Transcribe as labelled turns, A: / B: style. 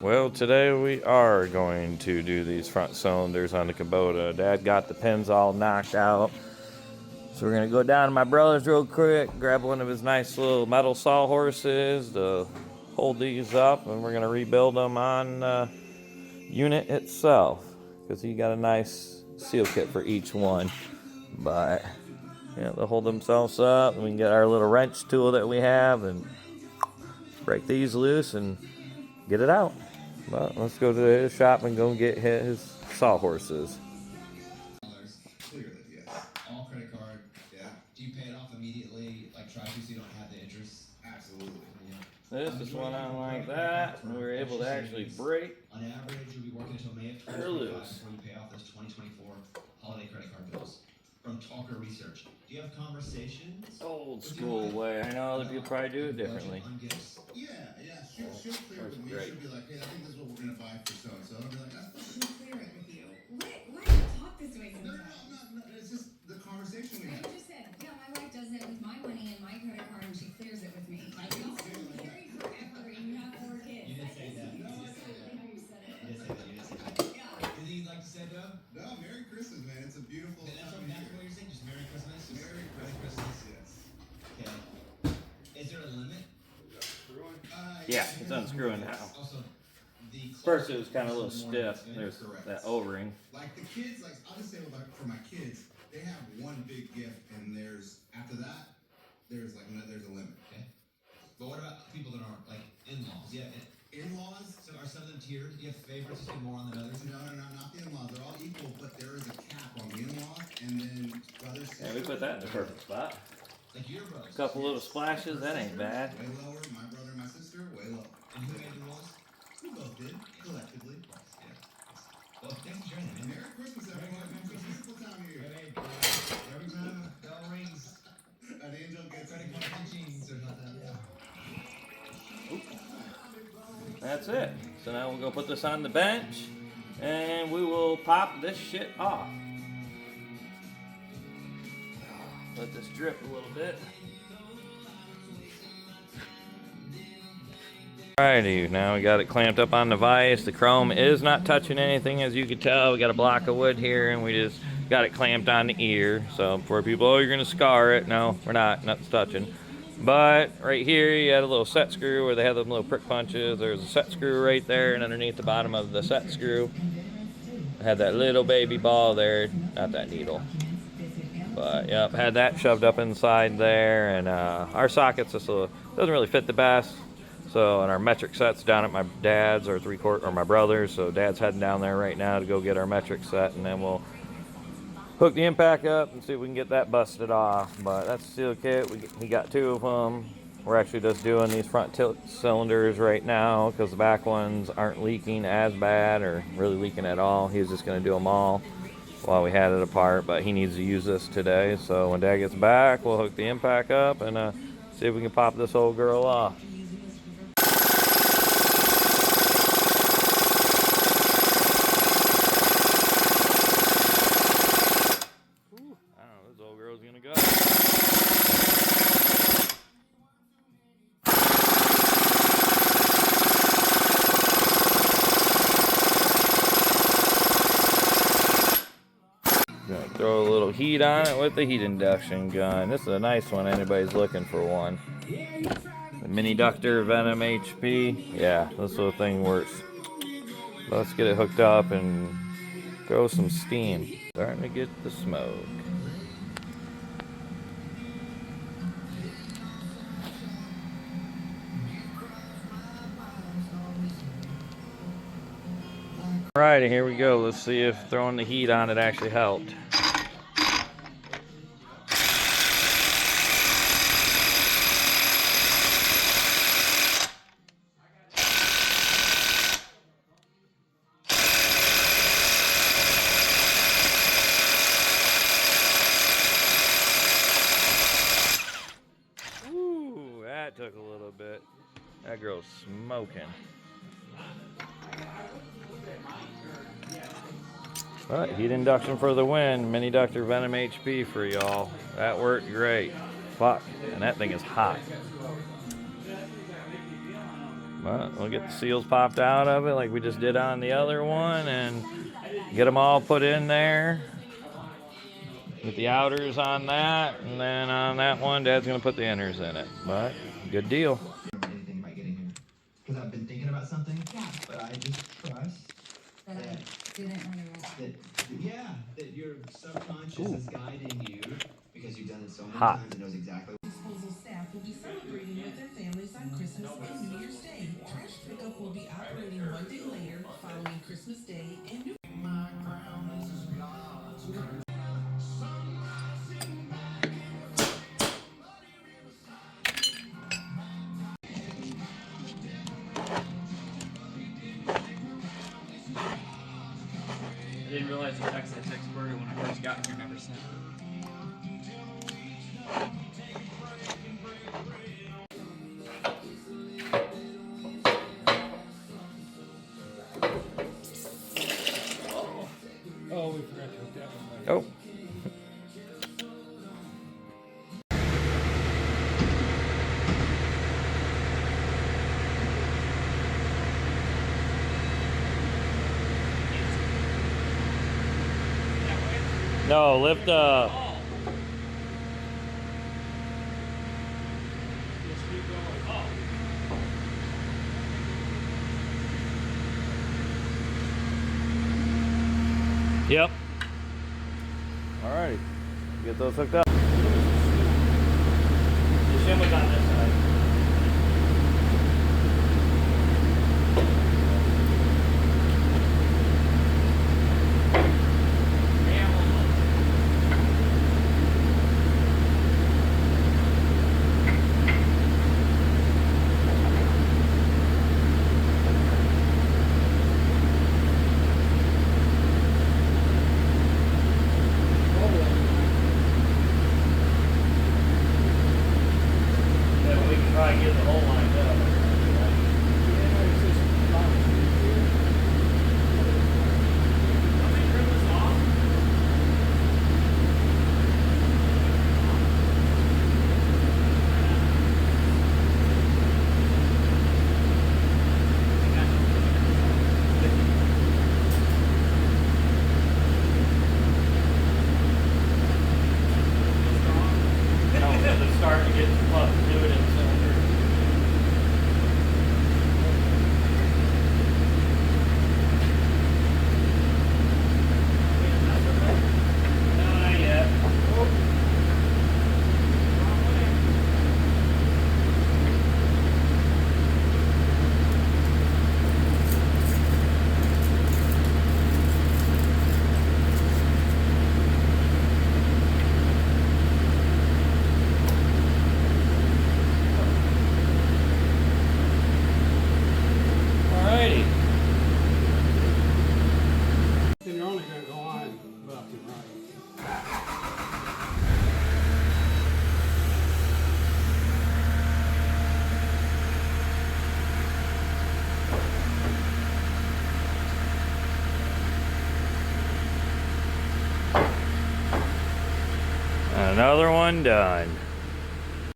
A: Well, today we are going to do these front cylinders on the Kubota. Dad got the pins all knocked out. So we're going to go down to my brother's real quick, grab one of his nice little metal sawhorses to hold these up, and we're going to rebuild them on the unit itself because he got a nice seal kit for each one. But yeah, they'll hold themselves up, and we can get our little wrench tool that we have and break these loose and get it out. But let's go to his shop and go get his sawhorses.
B: Clearly, yes. All credit card. Yeah. Do you pay it off immediately? Like try to, so you don't have the interest? Absolutely. Yeah.
A: This just went on like that, and we were able to actually break.
B: On average, you'll be working until May of 2025 before you pay off those 2024 holiday credit card bills. From Talker Research. Do you have conversations?
A: Old school way. I know other people probably do it differently.
C: Yeah. She'll clear it with me. She'll be like, hey, I think this is what we're going to buy for so-and-so. I'll be like,
D: She'll clear it with you. Why do you talk this way sometimes?
C: No. It's just the conversation we have.
D: You just said, yeah, my wife does it with my money and my credit card and she clears it with me. I've been married forever and you have 4 kids.
B: You didn't say that.
D: No, I said how you said it.
B: You didn't say that. You didn't say that.
D: Yeah.
B: Anything you'd like to say, Doug?
C: No, Merry Christmas, man. It's a beautiful
B: That's
C: time of
B: exactly
C: year.
B: what you're saying. Just Merry Christmas. Just
C: Merry
B: Merry
C: Christmas.
B: Christmas.
C: Yes.
B: Okay. Is there a limit?
A: Yeah, it's unscrewing now.
B: Also, the
A: First it was kind of a little stiff. There's that O-ring.
C: Like the kids, like I'll just say like for my kids, they have one big gift, and there's after that, there's a limit.
B: Okay. But what about people that aren't like in-laws? Yeah.
C: In-laws.
B: So are some of them tiered? Do you have favorites? Just more on than others?
C: No, not the in-laws. They're all equal, but there is a cap on the in-laws, and then brothers.
A: Yeah, we put that in the perfect spot.
B: Like your brothers.
A: A couple little splashes, that ain't bad.
C: Way lower. My brother and my sister, way lower.
B: And who made the rules?
C: We both did collectively.
B: Yeah. Well, thanks for sharing that, man.
C: Merry Christmas, everyone. It's a beautiful time of year.
B: Every time the bell rings,
C: An angel gets
B: credit card pinchings or something. Yeah.
A: That's it. So now we'll go put this on the bench, and we will pop this shit off. Let this drip a little bit. Alrighty, now we got it clamped up on the vise. The chrome is not touching anything, as you can tell. We got a block of wood here, and we just got it clamped on the ear. So for people, oh, you're gonna scar it. No, we're not. Nothing's touching. But right here, you had a little set screw where they have them little prick punches. There's a set screw right there, and underneath the bottom of the set screw, I had that little baby ball there. Not that needle. But yep, had that shoved up inside there, and our sockets just doesn't really fit the best. So, and our metric set's down at my dad's or my brother's. So Dad's heading down there right now to go get our metric set, and then we'll hook the impact up and see if we can get that busted off. But that's the seal kit. He got 2 of them. We're actually just doing these front tilt cylinders right now because the back ones aren't leaking as bad or really leaking at all. He was just going to do them all while we had it apart, but he needs to use this today. So when Dad gets back, we'll hook the impact up and see if we can pop this old girl off. I don't know, this old girl's gonna go. Gonna throw a little heat on it with the heat induction gun. This is a nice one, anybody's looking for one. The mini ductor Venom HP. Yeah, this little thing works. Let's get it hooked up and throw some steam. Starting to get the smoke. Alrighty, here we go. Let's see if throwing the heat on it actually helped. Ooh, that took a little bit. That girl's smoking. But heat induction for the win. Mini ductor Venom HP for y'all. That worked great. Fuck, and that thing is hot. But we'll get the seals popped out of it like we just did on the other one and get them all put in there. Get the outers on that, and then on that one, Dad's gonna put the inners in it. But good deal.
B: Anything about getting here? Because I've been thinking about something, but I just trust
D: That I didn't run around.
B: that your subconscious is guiding you because you've done it so many
A: Hot.
B: times and knows exactly.
E: Disposal staff will be celebrating with their families on Christmas and New Year's Day. Trash pickup will be operating one day later following Christmas Day and New
F: I didn't realize the text I texted Burger when I first got here never sent. Oh, we forgot to hook that one back.
A: Oh. No, lift the. Yep. Alrighty. Get those hooked up. The shim was on this side. Try and get the hole lined up. It's starting to get fluid in the cylinder. No, not yet. Alrighty.
G: Then you're only going to go on left and right.
A: Another one done.